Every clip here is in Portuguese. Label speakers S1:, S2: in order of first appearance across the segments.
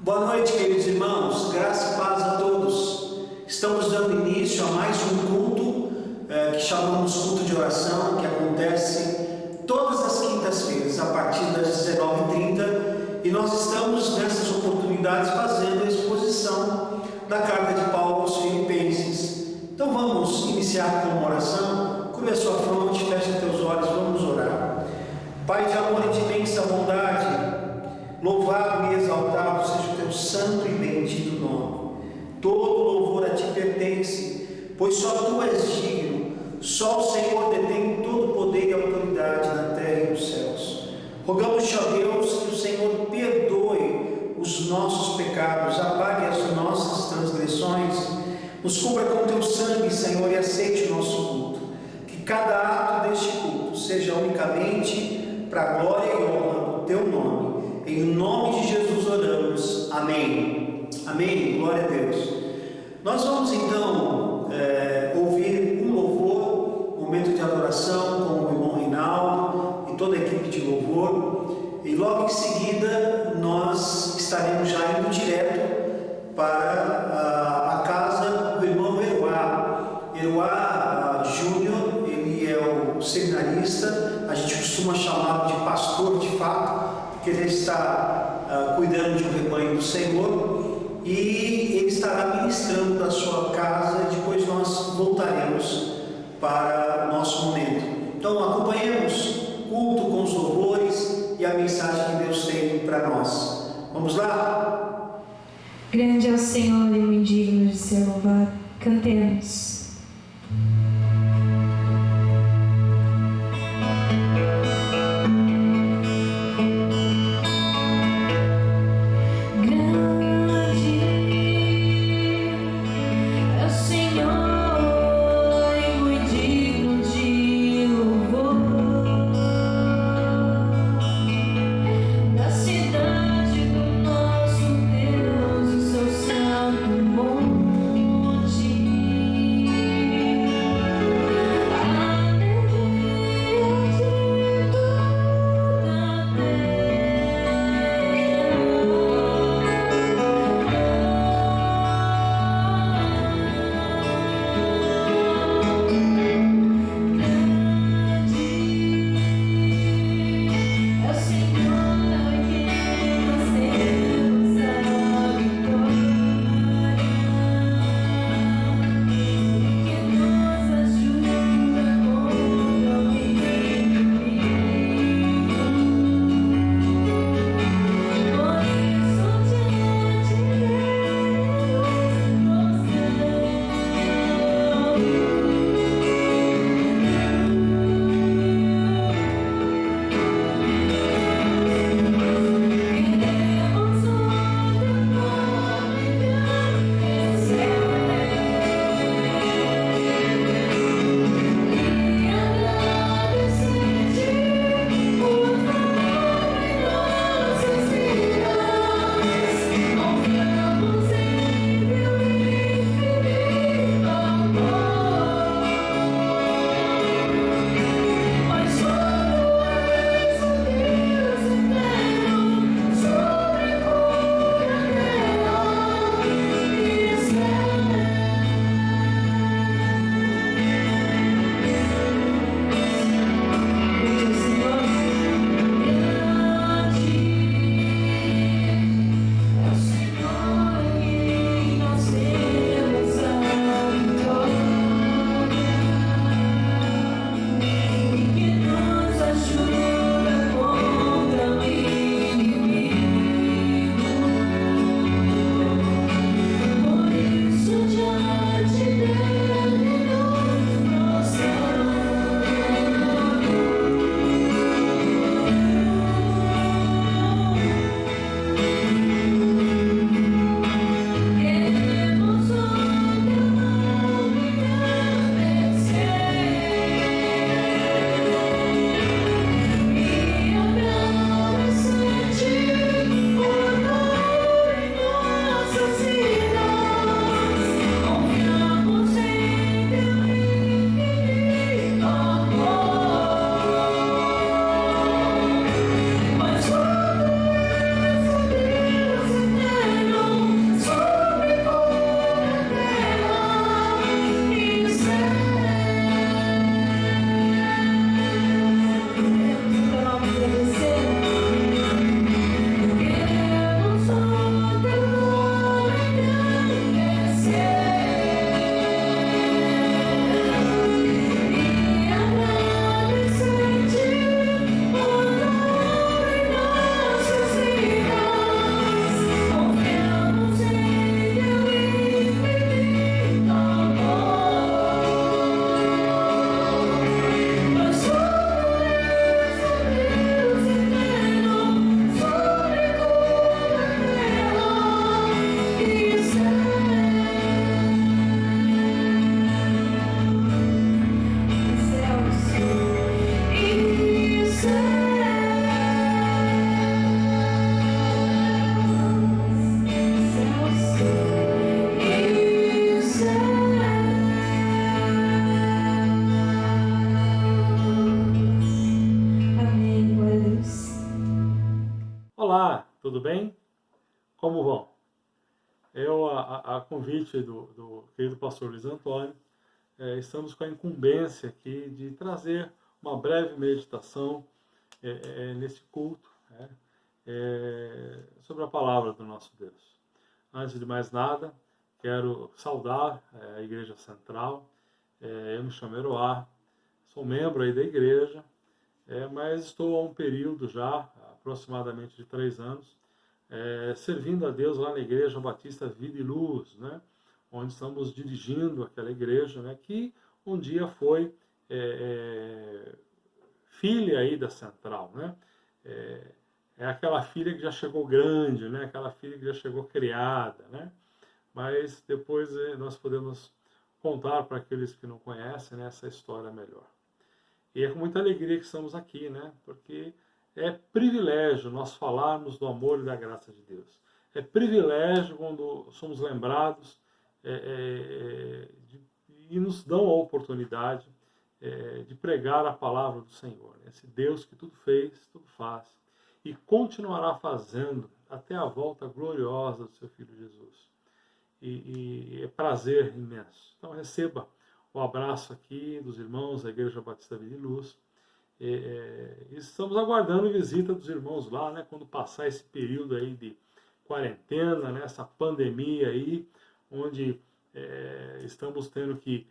S1: Boa noite, queridos irmãos, graça e paz a todos. Estamos dando início a mais um culto que chamamos culto de oração, que acontece todas as quintas-feiras, a partir das 19h30, e nós estamos nessas oportunidades fazendo a exposição da carta de Paulo aos Filipenses. Então vamos iniciar com uma oração. Curva a sua fronte, feche teus olhos, vamos orar. Pai de amor e de imensa bondade, louvado e exaltado seja o teu santo e bendito nome. Todo louvor a ti pertence, pois só tu és digno. Só o Senhor detém todo o poder e autoridade na terra e nos céus. Rogamos-te, ó Deus, que o Senhor perdoe os nossos pecados, apague as nossas transgressões, nos cubra com teu sangue, Senhor, e aceite o nosso culto. Que cada ato deste culto seja unicamente para a glória e honra do teu nome. Em nome de Jesus oramos. Amém. Amém. Glória a Deus. Nós vamos então ouvir um louvor, um momento de adoração com o irmão Reinaldo e toda a equipe de louvor. E logo em seguida nós estaremos já indo direto para a casa do irmão Eruá Júnior. Ele é o seminarista, a gente costuma chamá-lo de pastor de fato, porque ele está cuidando de um rebanho do Senhor, e ele estará ministrando da sua casa, e depois nós voltaremos para o nosso momento. Então acompanhemos o culto com os louvores e a mensagem que Deus tem para nós. Vamos lá?
S2: Grande é o Senhor e muito digno de ser louvado. Cantemos.
S3: Deus, o seu santo monte. Como vão? Eu, a convite do querido pastor Luiz Antônio, estamos com a incumbência aqui de trazer uma breve meditação nesse culto, né, sobre a palavra do nosso Deus. Antes de mais nada, quero saudar a Igreja Central. Eu me chamo Eroá, sou membro aí da igreja, mas estou há um período já, aproximadamente de 3 anos, servindo a Deus lá na Igreja Batista Vida e Luz, né? Onde estamos dirigindo aquela igreja, né? Que um dia foi filha aí da Central, né? É aquela filha que já chegou grande, né? Aquela filha que já chegou criada, né? Mas depois nós podemos contar para aqueles que não conhecem, né, essa história melhor. E é com muita alegria que estamos aqui, né? Porque é privilégio nós falarmos do amor e da graça de Deus. É privilégio quando somos lembrados e nos dão a oportunidade de pregar a palavra do Senhor. Esse Deus que tudo fez, tudo faz e continuará fazendo até a volta gloriosa do seu Filho Jesus. E é prazer imenso. Então receba o abraço aqui dos irmãos da Igreja Batista Vida e Luz. Estamos aguardando a visita dos irmãos lá, né, quando passar esse período aí de quarentena, né, essa pandemia aí, onde estamos tendo que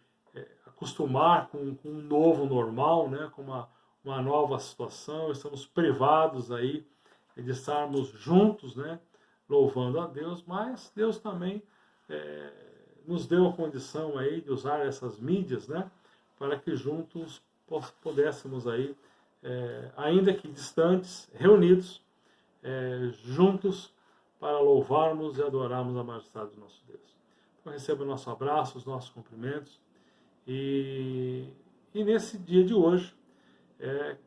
S3: acostumar com um novo normal, né, com uma nova situação. Estamos privados aí de estarmos juntos, né, louvando a Deus, mas Deus também nos deu a condição aí de usar essas mídias, né, para que juntos pudéssemos aí, ainda que distantes, reunidos, juntos, para louvarmos e adorarmos a majestade do nosso Deus. Então receba o nosso abraço, os nossos cumprimentos, e nesse dia de hoje,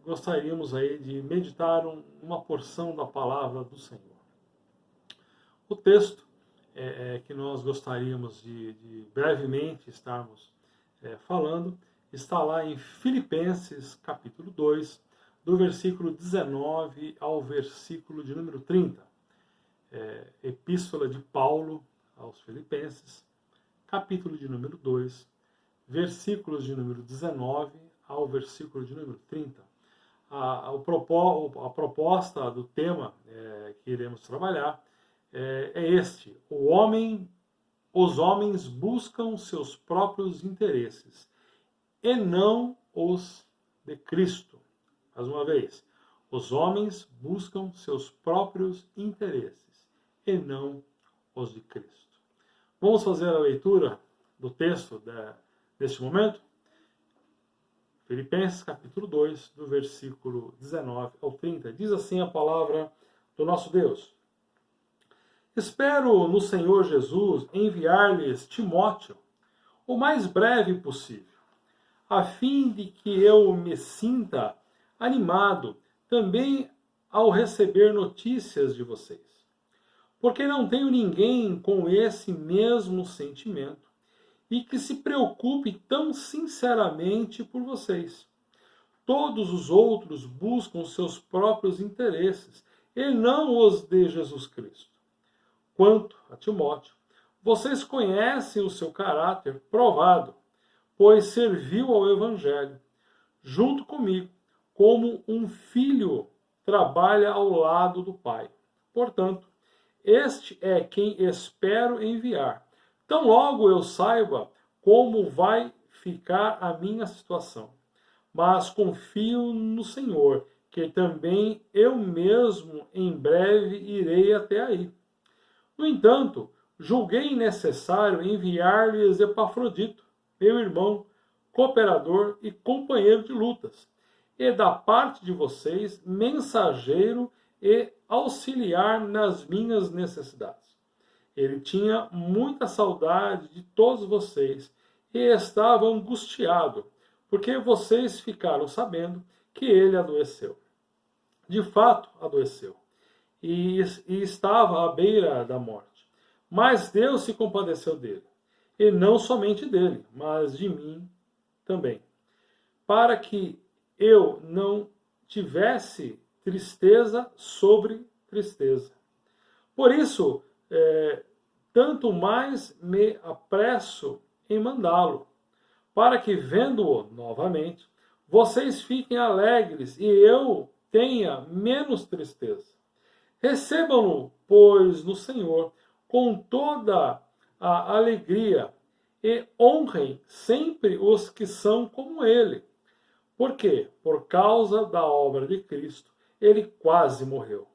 S3: gostaríamos aí de meditar uma porção da palavra do Senhor. O texto que nós gostaríamos de brevemente estarmos falando, está lá em Filipenses capítulo 2, do versículo 19 ao versículo de número 30. Epístola de Paulo aos Filipenses, capítulo de número 2, versículos de número 19 ao versículo de número 30. A proposta do tema que iremos trabalhar é este: os homens buscam seus próprios interesses e não os de Cristo. Mais uma vez, os homens buscam seus próprios interesses e não os de Cristo. Vamos fazer a leitura do texto deste momento? Filipenses capítulo 2, do versículo 19 ao 30. Diz assim a palavra do nosso Deus: Espero no Senhor Jesus enviar-lhes Timóteo o mais breve possível, a fim de que eu me sinta animado também ao receber notícias de vocês. Porque não tenho ninguém com esse mesmo sentimento e que se preocupe tão sinceramente por vocês. Todos os outros buscam seus próprios interesses e não os de Jesus Cristo. Quanto a Timóteo, vocês conhecem o seu caráter provado, pois serviu ao Evangelho, junto comigo, como um filho trabalha ao lado do pai. Portanto, este é quem espero enviar. Tão logo eu saiba como vai ficar a minha situação. Mas confio no Senhor, que também eu mesmo em breve irei até aí. No entanto, julguei necessário enviar-lhes Epafrodito, meu irmão, cooperador e companheiro de lutas, e da parte de vocês, mensageiro e auxiliar nas minhas necessidades. Ele tinha muita saudade de todos vocês e estava angustiado, porque vocês ficaram sabendo que ele adoeceu. De fato, adoeceu e estava à beira da morte. Mas Deus se compadeceu dele, e não somente dele, mas de mim também, para que eu não tivesse tristeza sobre tristeza. Por isso, tanto mais me apresso em mandá-lo, para que, vendo-o novamente, vocês fiquem alegres e eu tenha menos tristeza. Recebam-no, pois, no Senhor, com toda a alegria, e honrem sempre os que são como ele. Porque, por causa da obra de Cristo, ele quase morreu,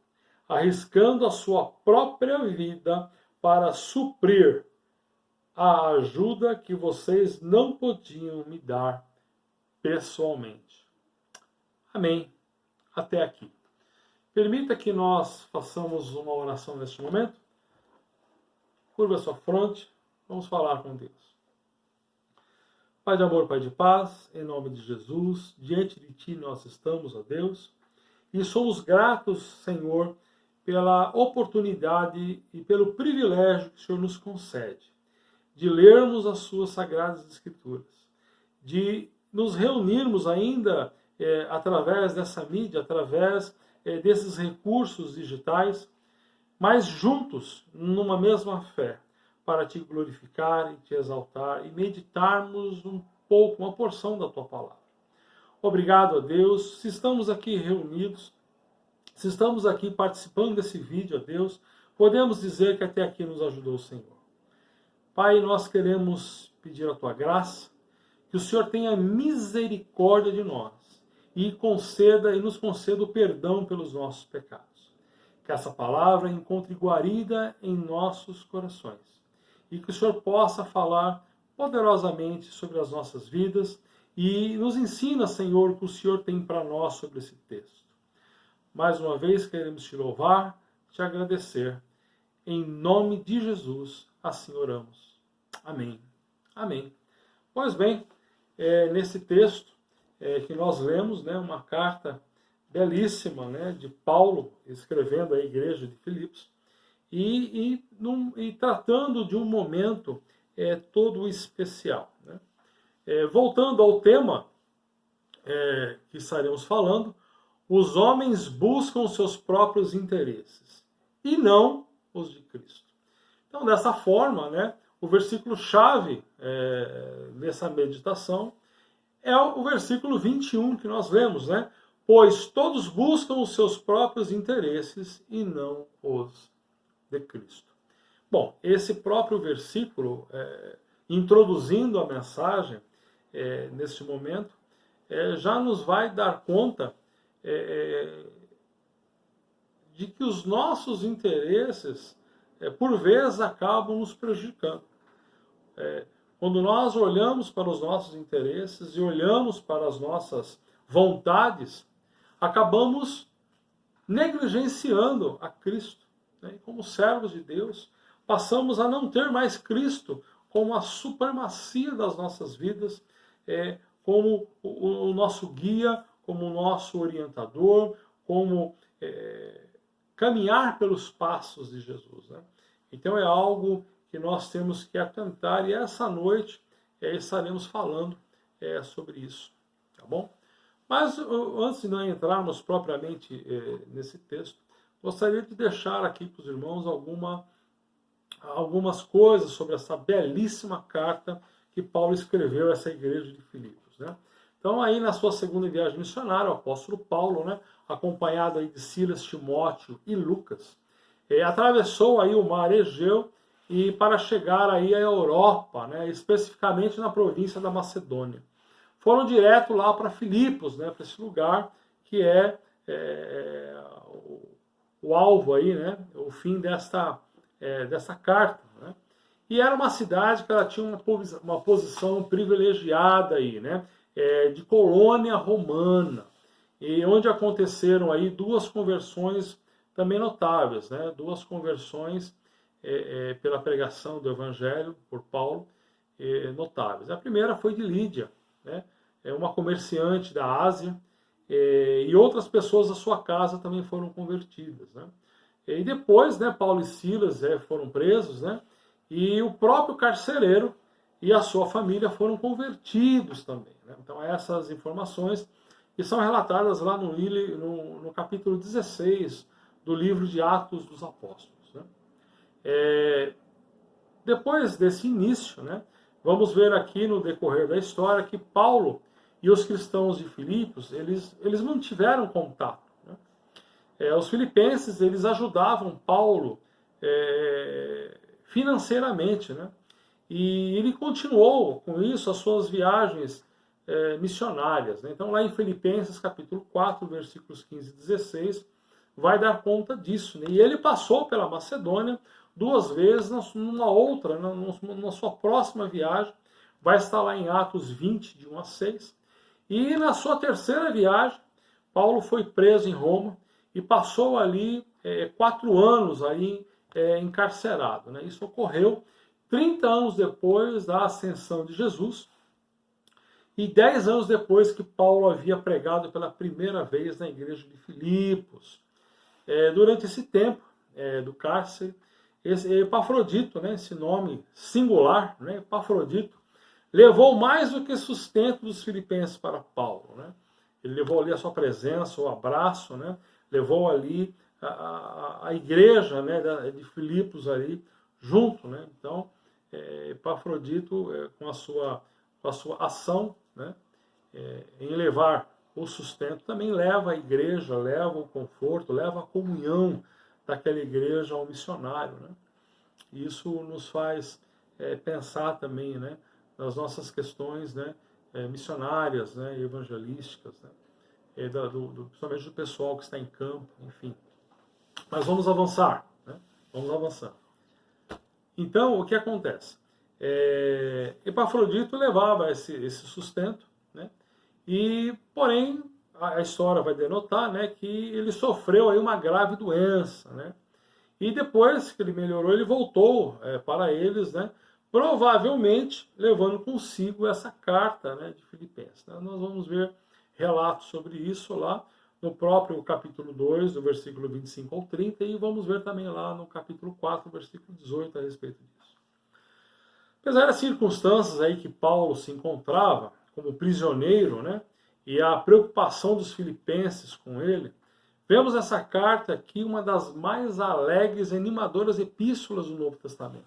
S3: arriscando a sua própria vida para suprir a ajuda que vocês não podiam me dar pessoalmente. Amém. Até aqui. Permita que nós façamos uma oração neste momento. Curva a sua fronte. Vamos falar com Deus. Pai de amor, Pai de paz, em nome de Jesus, diante de Ti nós estamos, ó Deus, e somos gratos, Senhor, pela oportunidade e pelo privilégio que o Senhor nos concede de lermos as Suas Sagradas Escrituras, de nos reunirmos ainda através dessa mídia, através desses recursos digitais, mas juntos, numa mesma fé, para Te glorificar e Te exaltar e meditarmos um pouco, uma porção da Tua palavra. Obrigado a Deus, se estamos aqui reunidos, se estamos aqui participando desse vídeo, a Deus, podemos dizer que até aqui nos ajudou o Senhor. Pai, nós queremos pedir a Tua graça, que o Senhor tenha misericórdia de nós e nos conceda o perdão pelos nossos pecados. Que essa palavra encontre guarida em nossos corações e que o Senhor possa falar poderosamente sobre as nossas vidas e nos ensina, Senhor, o que o Senhor tem para nós sobre esse texto. Mais uma vez queremos Te louvar, Te agradecer. Em nome de Jesus, assim oramos. Amém. Amém. Pois bem, nesse texto que nós lemos, né, uma carta belíssima, né, de Paulo escrevendo à igreja de Filipos e tratando de um momento todo especial. Né? Voltando ao tema que estaremos falando, os homens buscam seus próprios interesses e não os de Cristo. Então, dessa forma, né, o versículo-chave nessa meditação é o versículo 21 que nós lemos, né? Pois todos buscam os seus próprios interesses e não os de Cristo. Bom, esse próprio versículo, introduzindo a mensagem neste momento, já nos vai dar conta de que os nossos interesses, por vezes, acabam nos prejudicando. Quando nós olhamos para os nossos interesses e olhamos para as nossas vontades, acabamos negligenciando a Cristo. Né? Como servos de Deus, passamos a não ter mais Cristo como a supremacia das nossas vidas, como o nosso guia, como o nosso orientador, como caminhar pelos passos de Jesus. Né? Então é algo que nós temos que atentar, e essa noite estaremos falando sobre isso, tá bom? Mas antes de nós entrarmos propriamente nesse texto, gostaria de deixar aqui para os irmãos algumas coisas sobre essa belíssima carta que Paulo escreveu a essa igreja de Filipos, né? Então aí na sua segunda viagem missionária, o apóstolo Paulo, né, acompanhado aí de Silas, Timóteo e Lucas, atravessou aí o mar Egeu e para chegar aí à Europa, né, especificamente na província da Macedônia. Foram direto lá para Filipos, né, para esse lugar que o alvo aí, né, o fim dessa carta. Né? E era uma cidade que ela tinha uma posição privilegiada aí, né, de colônia romana, e onde aconteceram aí duas conversões também notáveis, né, duas conversões pela pregação do Evangelho por Paulo, notáveis. A primeira foi de Lídia, né, uma comerciante da Ásia, e outras pessoas da sua casa também foram convertidas. Né. E depois, né, Paulo e Silas foram presos, né, e o próprio carcereiro e a sua família foram convertidos também. Né. Então essas informações que são relatadas lá no capítulo 16 do livro de Atos dos Apóstolos. Né. Depois desse início, né, vamos ver aqui no decorrer da história que Paulo e os cristãos de Filipos, eles mantiveram contato. Né? Os filipenses, eles ajudavam Paulo financeiramente, né? E ele continuou com isso as suas viagens missionárias. Né? Então, lá em Filipenses, capítulo 4, versículos 15 e 16, vai dar conta disso. Né? E ele passou pela Macedônia 2 vezes, numa outra, na sua próxima viagem, vai estar lá em Atos 20, de 1 a 6. E na sua terceira viagem, Paulo foi preso em Roma e passou ali 4 anos aí, encarcerado. Né? Isso ocorreu 30 anos depois da ascensão de Jesus e 10 anos depois que Paulo havia pregado pela primeira vez na igreja de Filipos. Durante esse tempo do cárcere, Epafrodito, né, esse nome singular, né, Epafrodito, levou mais do que sustento dos filipenses para Paulo. Né? Ele levou ali a sua presença, o abraço, né? Levou ali a igreja, né, de Filipos ali junto. Né? Então, Epafrodito, com a sua ação, né, em levar o sustento, também leva a igreja, leva o conforto, leva a comunhão daquela igreja ao missionário. Né? E isso nos faz pensar também, né, nas nossas questões, né, missionárias, né, evangelísticas, né, principalmente do pessoal que está em campo, enfim. Mas vamos avançar. Né? Vamos avançar. Então, o que acontece? Epafrodito levava esse sustento, né? E, porém, a história vai denotar, né, que ele sofreu aí uma grave doença. Né? E depois que ele melhorou, ele voltou para eles, né, provavelmente levando consigo essa carta, né, de Filipenses. Né? Nós vamos ver relatos sobre isso lá no próprio capítulo 2, do versículo 25 ao 30, e vamos ver também lá no capítulo 4, versículo 18, a respeito disso. Apesar das circunstâncias aí que Paulo se encontrava como prisioneiro, né, e a preocupação dos filipenses com ele, vemos essa carta aqui uma das mais alegres e animadoras epístolas do Novo Testamento.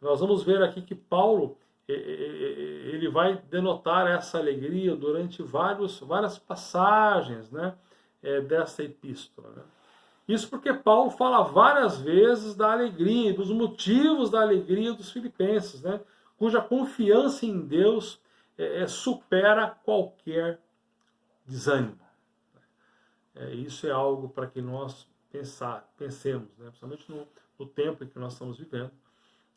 S3: Nós vamos ver aqui que Paulo ele vai denotar essa alegria durante várias passagens, né, dessa epístola. Né? Isso porque Paulo fala várias vezes da alegria, dos motivos da alegria dos filipenses, né, cuja confiança em Deus supera qualquer desânimo. Isso é algo para que nós pensemos, né, principalmente no tempo em que nós estamos vivendo,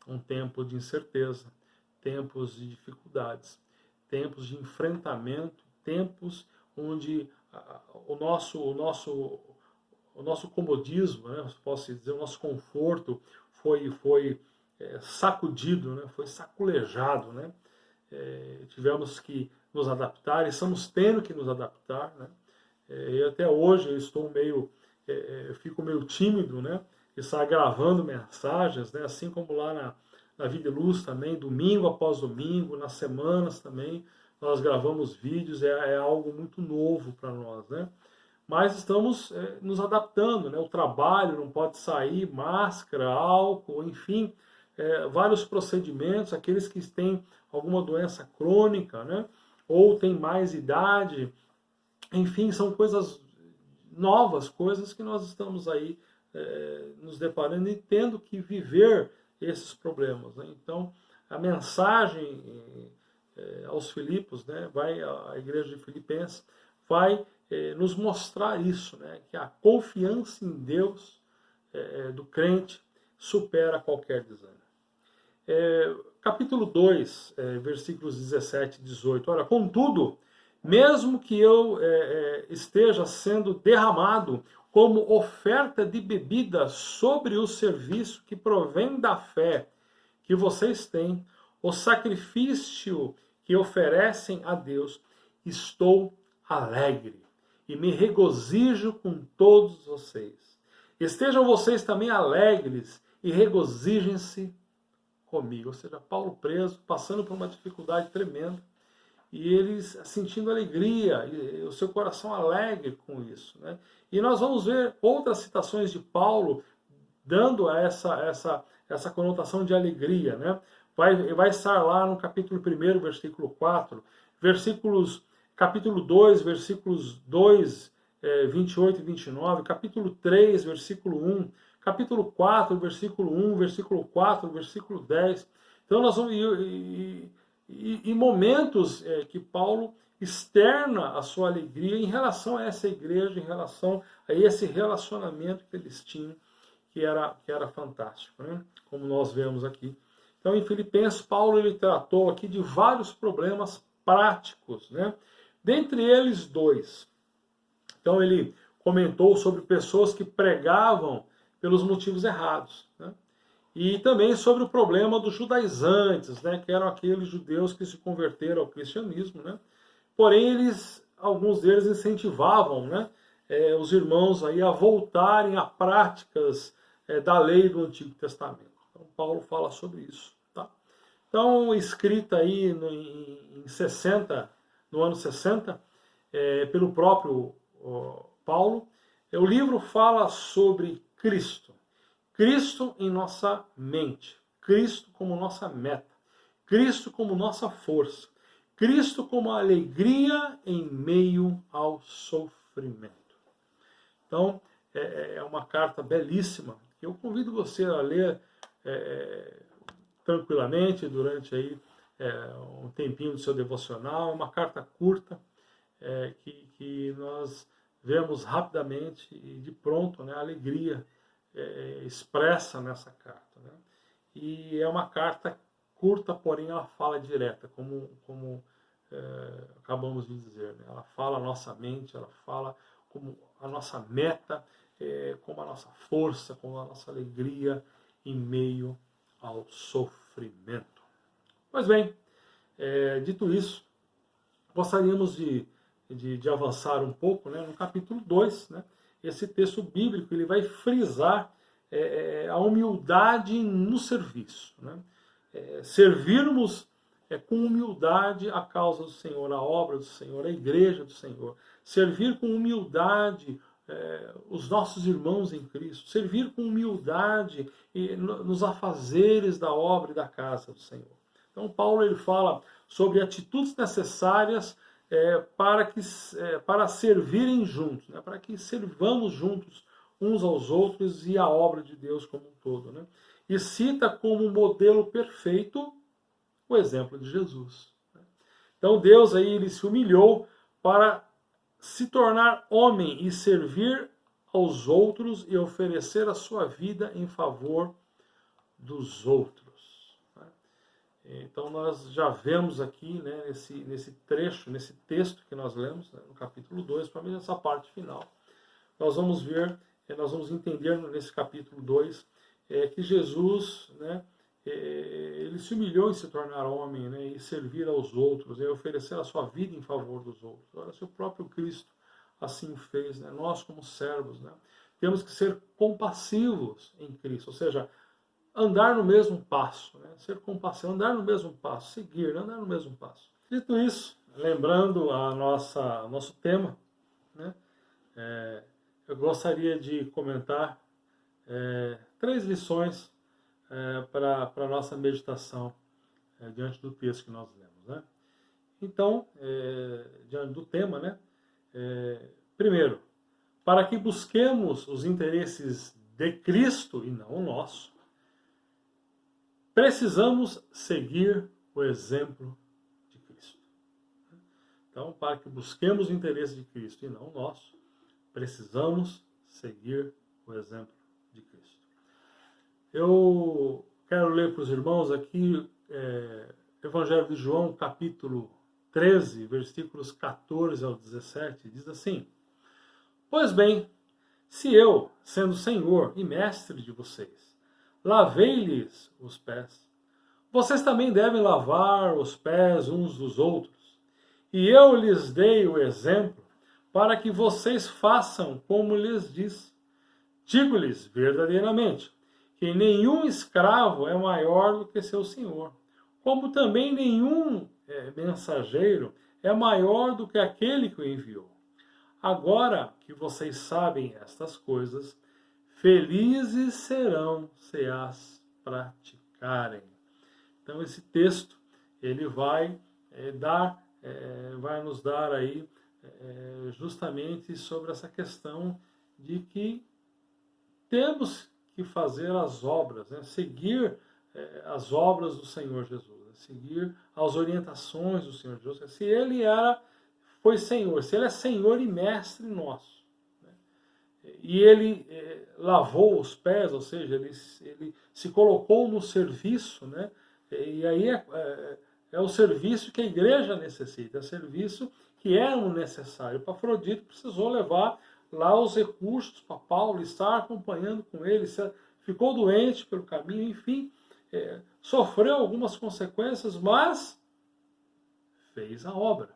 S3: um tempo de incerteza, tempos de dificuldades, tempos de enfrentamento, tempos onde o nosso comodismo, né, posso dizer, o nosso conforto foi sacudido, né, foi saculejado. Né? Tivemos que nos adaptar, e estamos tendo que nos adaptar. Né? E até hoje eu fico meio tímido, né, estar gravando mensagens, né, assim como lá na Vida e Luz também, domingo após domingo, nas semanas também, nós gravamos vídeos, é algo muito novo para nós, né? Mas estamos nos adaptando, né? O trabalho não pode sair, máscara, álcool, enfim, vários procedimentos, aqueles que têm alguma doença crônica, né? Ou têm mais idade, enfim, são coisas novas, coisas que nós estamos aí nos deparando e tendo que viver esses problemas. Né? Então, a mensagem aos Filipos, né, a igreja de Filipenses, vai nos mostrar isso, né, que a confiança em Deus do crente supera qualquer desânimo. Capítulo 2, versículos 17 e 18. Olha, contudo, mesmo que eu esteja sendo derramado como oferta de bebida sobre o serviço que provém da fé que vocês têm, o sacrifício que oferecem a Deus, estou alegre e me regozijo com todos vocês. Estejam vocês também alegres e regozijem-se comigo. Ou seja, Paulo preso, passando por uma dificuldade tremenda, e eles sentindo alegria, e o seu coração alegre com isso. Né? E nós vamos ver outras citações de Paulo dando essa conotação de alegria, né? Vai estar lá no capítulo 1, versículo 4, capítulo 2, versículos 2, 28 e 29, capítulo 3, versículo 1, capítulo 4, versículo 1, versículo 4, versículo 10. Então nós vamos e momentos que Paulo externa a sua alegria em relação a essa igreja, em relação a esse relacionamento que eles tinham, que era fantástico, né? Como nós vemos aqui. Então, em Filipenses, Paulo ele tratou aqui de vários problemas práticos, né? Dentre eles, 2. Então, ele comentou sobre pessoas que pregavam pelos motivos errados, né? E também sobre o problema dos judaizantes, né? Que eram aqueles judeus que se converteram ao cristianismo, né? Porém, alguns deles incentivavam, né? Os irmãos aí a voltarem a práticas da lei do Antigo Testamento. Então, Paulo fala sobre isso. Tá? Então, escrita aí no ano 60, pelo próprio Paulo, o livro fala sobre Cristo. Cristo em nossa mente. Cristo como nossa meta. Cristo como nossa força. Cristo como alegria em meio ao sofrimento. Então, é uma carta belíssima, que eu convido você a ler tranquilamente durante aí, um tempinho do seu devocional. É uma carta curta, que nós vemos rapidamente e de pronto, né, a alegria expressa nessa carta. Né? E é uma carta curta, porém ela fala direta, como acabamos de dizer. Né? Ela fala a nossa mente, ela fala como a nossa meta, como a nossa força, como a nossa alegria em meio ao sofrimento. Pois bem, dito isso, gostaríamos de avançar um pouco, né, no capítulo 2, né, esse texto bíblico ele vai frisar a humildade no serviço. Né, servirmos com humildade a causa do Senhor, a obra do Senhor, a igreja do Senhor. Servir com humildade os nossos irmãos em Cristo. Servir com humildade nos afazeres da obra e da casa do Senhor. Então, Paulo ele fala sobre atitudes necessárias para servirem juntos, né? Para que servamos juntos uns aos outros e a obra de Deus como um todo. Né? E cita como modelo perfeito o exemplo de Jesus. Então Deus aí ele se humilhou para se tornar homem e servir aos outros e oferecer a sua vida em favor dos outros. Então nós já vemos aqui, né, nesse trecho, nesse texto que nós lemos, né, no capítulo 2, principalmente nessa parte final, nós vamos ver, nós vamos entender nesse capítulo 2 que Jesus, né, ele se humilhou em se tornar homem, né, e servir aos outros, oferecer a sua vida em favor dos outros. Olha, se o próprio Cristo assim o fez, né, nós como servos, né, temos que ser compassivos em Cristo, ou seja, andar no mesmo passo, né, ser compassivo, andar no mesmo passo, seguir, andar no mesmo passo. Dito isso, lembrando nosso tema, né, eu gostaria de comentar 3 lições para a nossa meditação diante do texto que nós lemos. Né? Então, diante do tema, né? Primeiro, para que busquemos os interesses de Cristo e não o nosso, precisamos seguir o exemplo de Cristo. Então, para que busquemos o interesse de Cristo e não o nosso, precisamos seguir o exemplo de Cristo. Eu quero ler para os irmãos aqui Evangelho de João, capítulo 13, versículos 14 ao 17, diz assim: Pois bem, se eu, sendo Senhor e Mestre de vocês, lavei-lhes os pés, vocês também devem lavar os pés uns dos outros. E eu lhes dei o exemplo para que vocês façam como lhes disse. Digo-lhes verdadeiramente que nenhum escravo é maior do que seu senhor, como também nenhum mensageiro é maior do que aquele que o enviou. Agora que vocês sabem estas coisas, felizes serão se as praticarem. Então esse texto ele vai nos dar aí justamente sobre essa questão de que temos que fazer as obras, né? Seguir as obras do Senhor Jesus, né? Seguir as orientações do Senhor Jesus. Se ele foi Senhor, se ele é Senhor e Mestre nosso, né? E ele lavou os pés, ou seja, ele se colocou no serviço, né? E aí é o serviço que a igreja necessita, é o serviço que era o necessário. Epafrodito precisou levar lá os recursos para Paulo, estar acompanhando com ele, ficou doente pelo caminho, enfim, sofreu algumas consequências, mas fez a obra,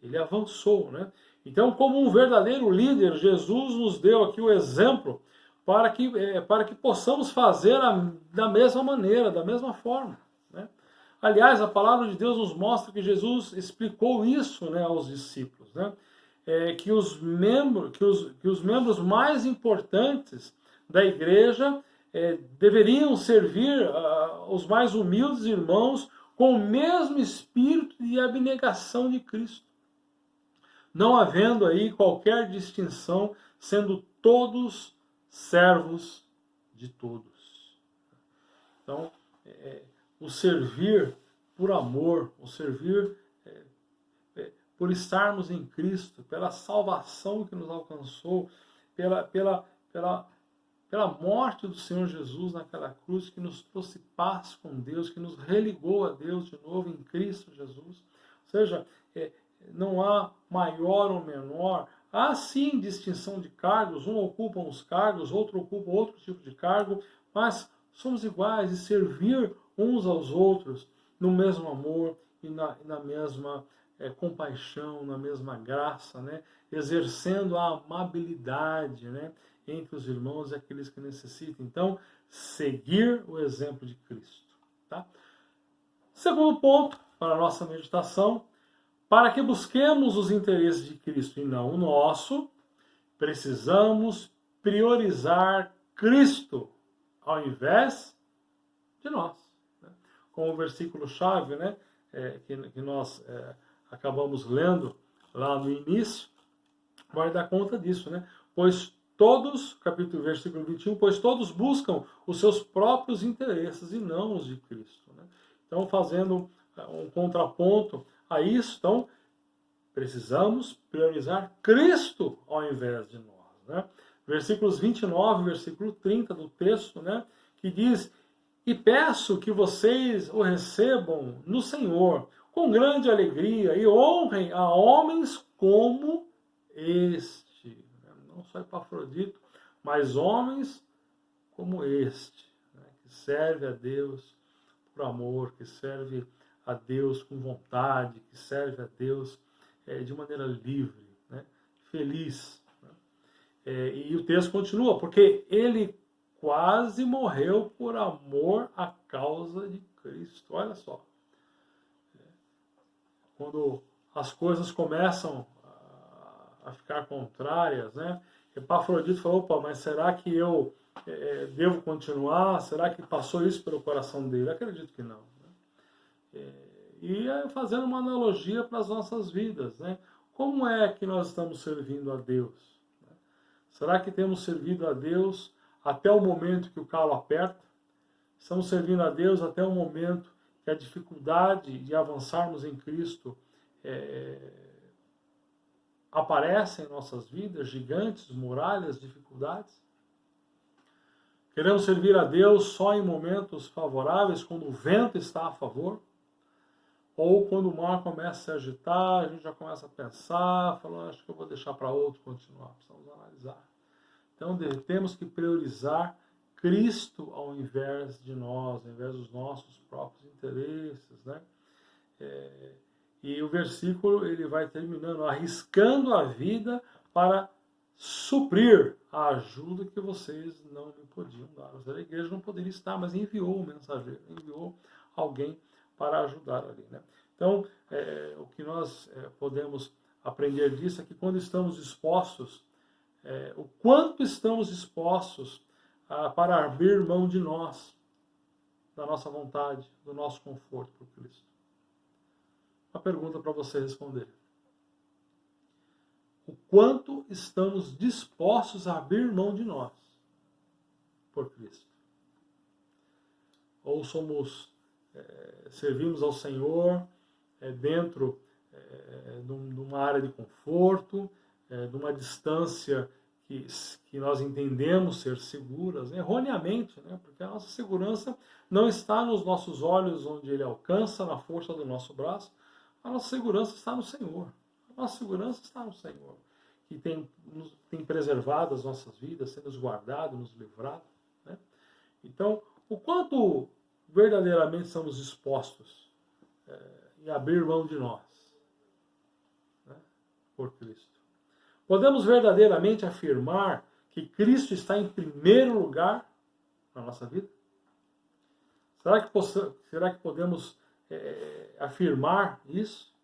S3: ele avançou, né? Então, como um verdadeiro líder, Jesus nos deu aqui o exemplo para que possamos fazer da mesma maneira, da mesma forma, né? Aliás, a palavra de Deus nos mostra que Jesus explicou isso, né, aos discípulos, né? Que os membros mais importantes da igreja deveriam servir os mais humildes irmãos com o mesmo espírito de abnegação de Cristo, não havendo aí qualquer distinção, sendo todos servos de todos. Então, o servir por amor, o servir por estarmos em Cristo, pela salvação que nos alcançou, pela morte do Senhor Jesus naquela cruz, que nos trouxe paz com Deus, que nos religou a Deus de novo em Cristo Jesus. Ou seja, não há maior ou menor, há sim distinção de cargos, um ocupa uns cargos, outro ocupa outro tipo de cargo, mas somos iguais e servir uns aos outros no mesmo amor e na mesma compaixão, na mesma graça, né? Exercendo a amabilidade, né, entre os irmãos e aqueles que necessitam. Então, seguir o exemplo de Cristo. Tá? Segundo ponto para a nossa meditação: para que busquemos os interesses de Cristo e não o nosso, precisamos priorizar Cristo ao invés de nós. Né? Com o versículo-chave, né, que nós acabamos lendo lá no início, vai dar conta disso, né? Pois todos, versículo 21, pois todos buscam os seus próprios interesses e não os de Cristo. Né? Então, fazendo um contraponto a isso, então, precisamos priorizar Cristo ao invés de nós. Né? Versículos 29 e versículo 30 do texto, né, que diz: e peço que vocês o recebam no Senhor com grande alegria e honrem a homens como este. Não só Epafrodito, mas homens como este, né, que serve a Deus por amor, que serve a Deus com vontade, que serve a Deus de maneira livre, né, feliz. Né? E o texto continua, porque ele quase morreu por amor à causa de Cristo. Olha só. Quando as coisas começam a ficar contrárias, né? Epafrodito falou: opa, mas será que eu devo continuar? Será que passou isso pelo coração dele? Acredito que não. Né? E fazendo uma analogia para as nossas vidas, né? Como é que nós estamos servindo a Deus? Será que temos servido a Deus até o momento que o calo aperta? Estamos servindo a Deus até o momento que a dificuldade de avançarmos em Cristo aparece em nossas vidas, gigantes, muralhas, dificuldades? Queremos servir a Deus só em momentos favoráveis, quando o vento está a favor? Ou quando o mar começa a se agitar, a gente já começa a pensar, falando: acho que eu vou deixar para outro continuar. Precisamos analisar. Então, temos que priorizar Cristo ao invés de nós, ao invés dos nossos próprios interesses, né? E o versículo ele vai terminando: arriscando a vida para suprir a ajuda que vocês não me podiam dar. Ou seja, a igreja não poderia estar, mas enviou um mensageiro, enviou alguém para ajudar ali, né? Então, o que nós podemos aprender disso é que quando estamos dispostos, o quanto estamos dispostos para abrir mão de nós, da nossa vontade, do nosso conforto por Cristo? Uma pergunta para você responder. O quanto estamos dispostos a abrir mão de nós por Cristo? Ou servimos ao Senhor dentro de uma área de conforto, de uma distância que nós entendemos ser seguras, erroneamente, né? Porque a nossa segurança não está nos nossos olhos, onde Ele alcança, na força do nosso braço. A nossa segurança está no Senhor. A nossa segurança está no Senhor, que tem preservado as nossas vidas, tem nos guardado, nos livrado, né? Então, o quanto verdadeiramente estamos dispostos em abrir mão de nós, né, por Cristo? Podemos verdadeiramente afirmar que Cristo está em primeiro lugar na nossa vida? Será que podemos afirmar isso?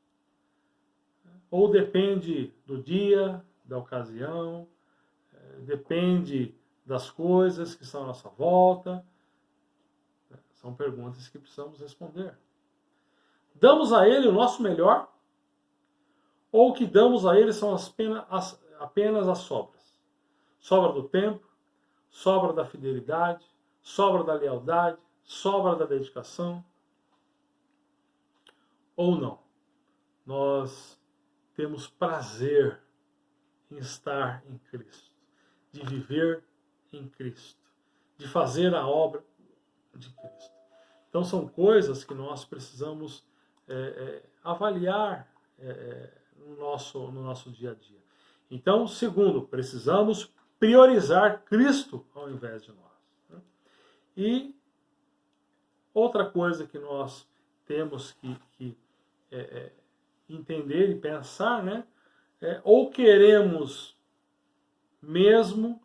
S3: Ou depende do dia, da ocasião, depende das coisas que estão à nossa volta? São perguntas que precisamos responder. Damos a Ele o nosso melhor? Ou o que damos a Ele são apenas as sobras? Sobra do tempo, sobra da fidelidade, sobra da lealdade, sobra da dedicação? Ou não? Nós temos prazer em estar em Cristo, de viver em Cristo, de fazer a obra de Cristo. Então são coisas que nós precisamos avaliar no nosso dia a dia. Então, segundo, precisamos priorizar Cristo ao invés de nós, né? E outra coisa que nós temos que entender e pensar, né? Ou queremos mesmo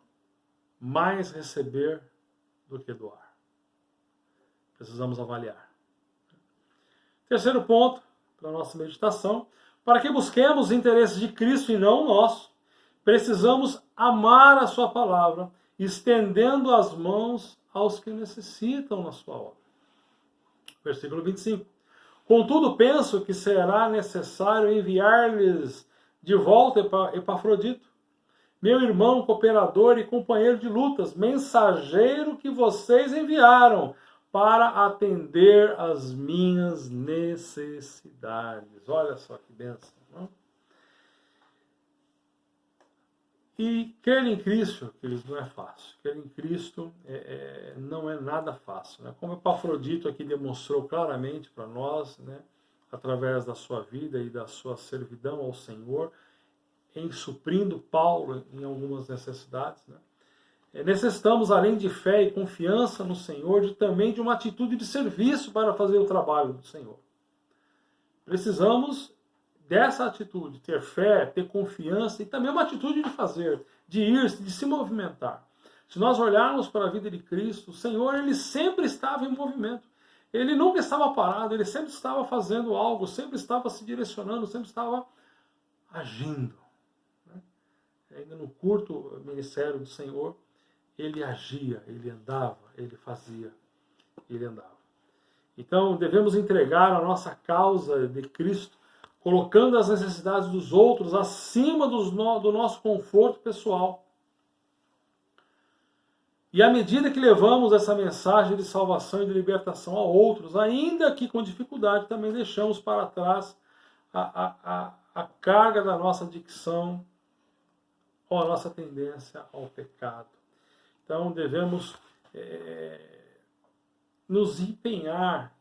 S3: mais receber do que doar? Precisamos avaliar. Terceiro ponto para a nossa meditação: para que busquemos os interesses de Cristo e não o nosso, precisamos amar a sua palavra, estendendo as mãos aos que necessitam na sua obra. Versículo 25. Contudo, penso que será necessário enviar-lhes de volta Epafrodito, meu irmão, cooperador e companheiro de lutas, mensageiro que vocês enviaram para atender às minhas necessidades. Olha só que bênção, não? E crer em Cristo, queridos, não é fácil. Crer em Cristo não é nada fácil, né? Como Epafrodito aqui demonstrou claramente para nós, né, através da sua vida e da sua servidão ao Senhor, em suprindo Paulo em algumas necessidades, né? Necessitamos, além de fé e confiança no Senhor, também de uma atitude de serviço para fazer o trabalho do Senhor. Precisamos dessa atitude, ter fé, ter confiança e também uma atitude de fazer, de ir, de se movimentar. Se nós olharmos para a vida de Cristo, o Senhor, ele sempre estava em movimento. Ele nunca estava parado, ele sempre estava fazendo algo, sempre estava se direcionando, sempre estava agindo. Ainda no curto ministério do Senhor, ele agia, ele andava, ele fazia, ele andava. Então, devemos entregar a nossa causa de Cristo, colocando as necessidades dos outros acima do nosso conforto pessoal. E à medida que levamos essa mensagem de salvação e de libertação a outros, ainda que com dificuldade, também deixamos para trás a carga da nossa adicção ou a nossa tendência ao pecado. Então devemos nos empenhar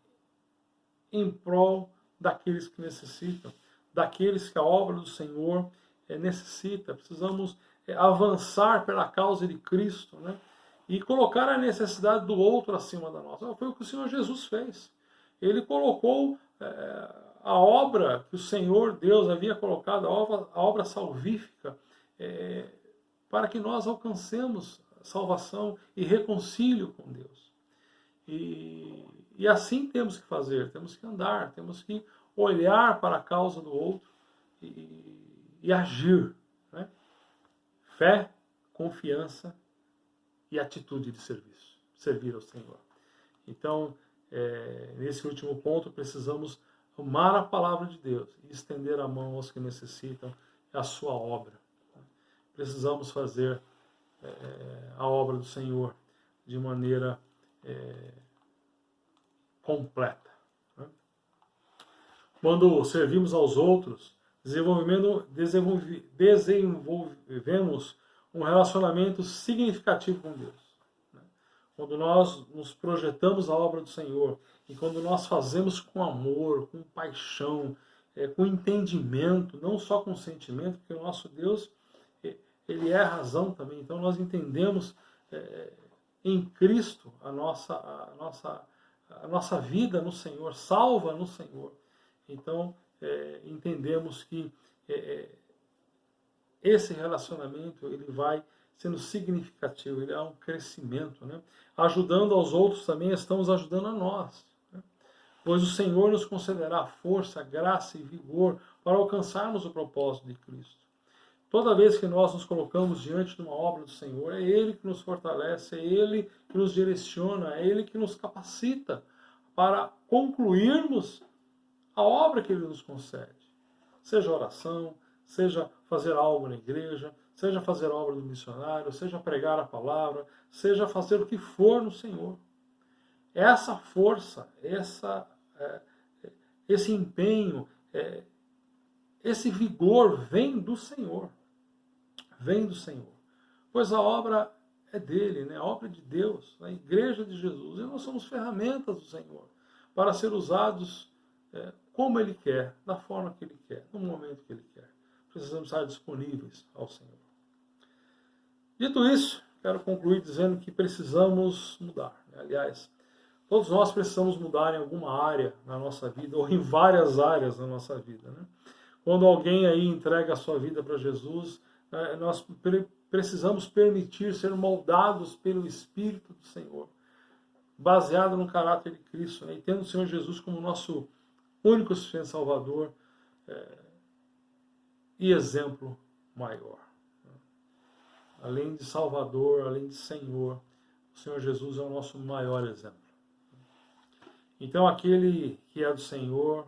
S3: em prol daqueles que necessitam, daqueles que a obra do Senhor necessita. Precisamos avançar pela causa de Cristo, né? E colocar a necessidade do outro acima da nossa. Foi o que o Senhor Jesus fez. Ele colocou a obra que o Senhor Deus havia colocado, a obra salvífica, para que nós alcancemos salvação e reconcílio com Deus. E assim temos que fazer, temos que andar, temos que olhar para a causa do outro e agir, né? Fé, confiança e atitude de serviço, servir ao Senhor. Então, nesse último ponto, precisamos amar a palavra de Deus e estender a mão aos que necessitam a sua obra. Precisamos fazer a obra do Senhor de maneira completa. Quando servimos aos outros, desenvolvemos um relacionamento significativo com Deus. Quando nós nos projetamos a obra do Senhor e quando nós fazemos com amor, com paixão, com entendimento, não só com sentimento, porque o nosso Deus, Ele é a razão também. Então nós entendemos em Cristo a nossa vida no Senhor, salva no Senhor. Então entendemos que esse relacionamento ele vai sendo significativo, ele há um crescimento, né? Ajudando aos outros também estamos ajudando a nós, né? Pois o Senhor nos concederá força, graça e vigor para alcançarmos o propósito de Cristo. Toda vez que nós nos colocamos diante de uma obra do Senhor, é Ele que nos fortalece, é Ele que nos direciona, é Ele que nos capacita para concluirmos a obra que Ele nos concede. Seja oração, seja fazer algo na igreja, seja fazer a obra do missionário, seja pregar a palavra, seja fazer o que for no Senhor. Essa força, esse empenho, esse vigor vem do Senhor. Vem do Senhor. Pois a obra é dele, né? A obra é de Deus, a igreja de Jesus. E nós somos ferramentas do Senhor para ser usados como Ele quer, da forma que Ele quer, no momento que Ele quer. Precisamos estar disponíveis ao Senhor. Dito isso, quero concluir dizendo que precisamos mudar. Aliás, todos nós precisamos mudar em alguma área na nossa vida, ou em várias áreas na nossa vida, né? Quando alguém aí entrega a sua vida para Jesus, nós precisamos permitir ser moldados pelo Espírito do Senhor, baseado no caráter de Cristo, né? E tendo o Senhor Jesus como nosso único suficiente Salvador e exemplo maior. Além de Salvador, além de Senhor, o Senhor Jesus é o nosso maior exemplo. Então aquele que é do Senhor,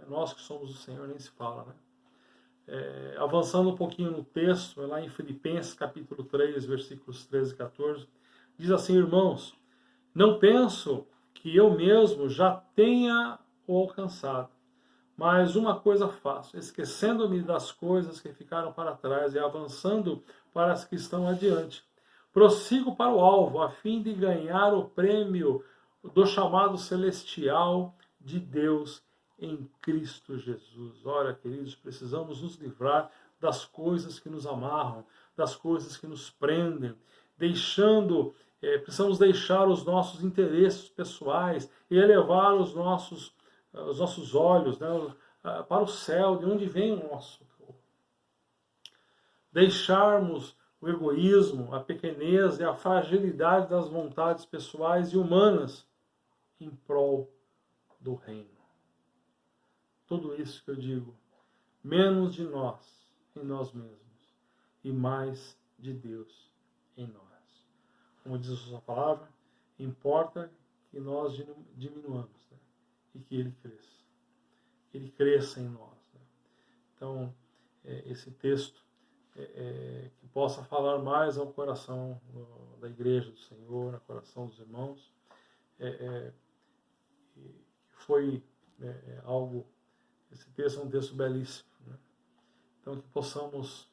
S3: nós que somos do Senhor, nem se fala, né? Avançando um pouquinho no texto, lá em Filipenses capítulo 3, versículos 13 e 14, diz assim: irmãos, não penso que eu mesmo já tenha o alcançado, mas uma coisa faço, esquecendo-me das coisas que ficaram para trás e avançando para as que estão adiante. Prossigo para o alvo, a fim de ganhar o prêmio do chamado celestial de Deus em Cristo Jesus. Ora, queridos, precisamos nos livrar das coisas que nos amarram, das coisas que nos prendem, precisamos deixar os nossos interesses pessoais e elevar os nossos olhos, né, para o céu, de onde vem o nosso socorro. Deixarmos o egoísmo, a pequenez e a fragilidade das vontades pessoais e humanas em prol do reino. Tudo isso que eu digo, menos de nós em nós mesmos e mais de Deus em nós. Como diz a sua palavra, importa que nós diminuamos, né? E que Ele cresça. Que Ele cresça em nós. Né? Então, esse texto que possa falar mais ao coração da igreja do Senhor, ao coração dos irmãos, foi algo. Esse texto é um texto belíssimo, né? Então, que possamos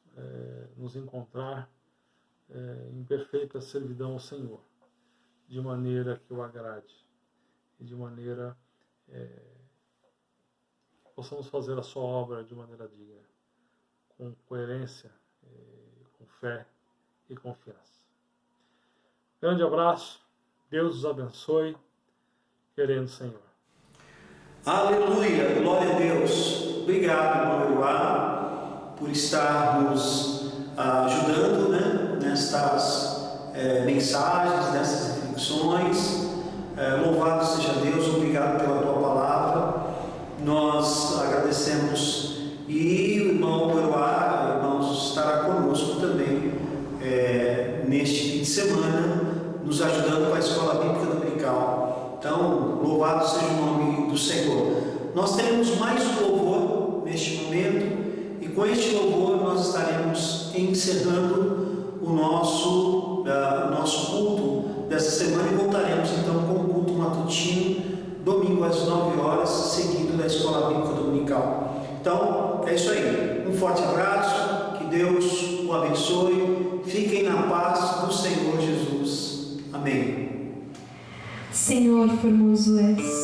S3: nos encontrar em perfeita servidão ao Senhor, de maneira que o agrade, e de maneira que possamos fazer a sua obra de maneira digna, com coerência, com fé e confiança. Grande abraço, Deus os abençoe, querendo Senhor.
S1: Aleluia, glória a Deus. Obrigado, irmão Eruá, por estar nos ajudando, né, nestas mensagens, nessas reflexões. Louvado seja Deus, obrigado pela tua palavra. Nós agradecemos. E o irmão Eruá, irmãos, estará conosco também neste fim de semana. nos ajudando com a Escola Bíblica Dominical. Então, louvado seja o nome do Senhor. Nós teremos mais um louvor neste momento, e com este louvor nós estaremos encerrando o nosso culto dessa semana, e voltaremos então com o culto matutino, domingo às 9 horas, seguido da Escola Bíblica Dominical. Então, é isso aí. Um forte abraço, que Deus o abençoe. Fiquem na paz do Senhor Jesus. Amém.
S2: Senhor, formoso és,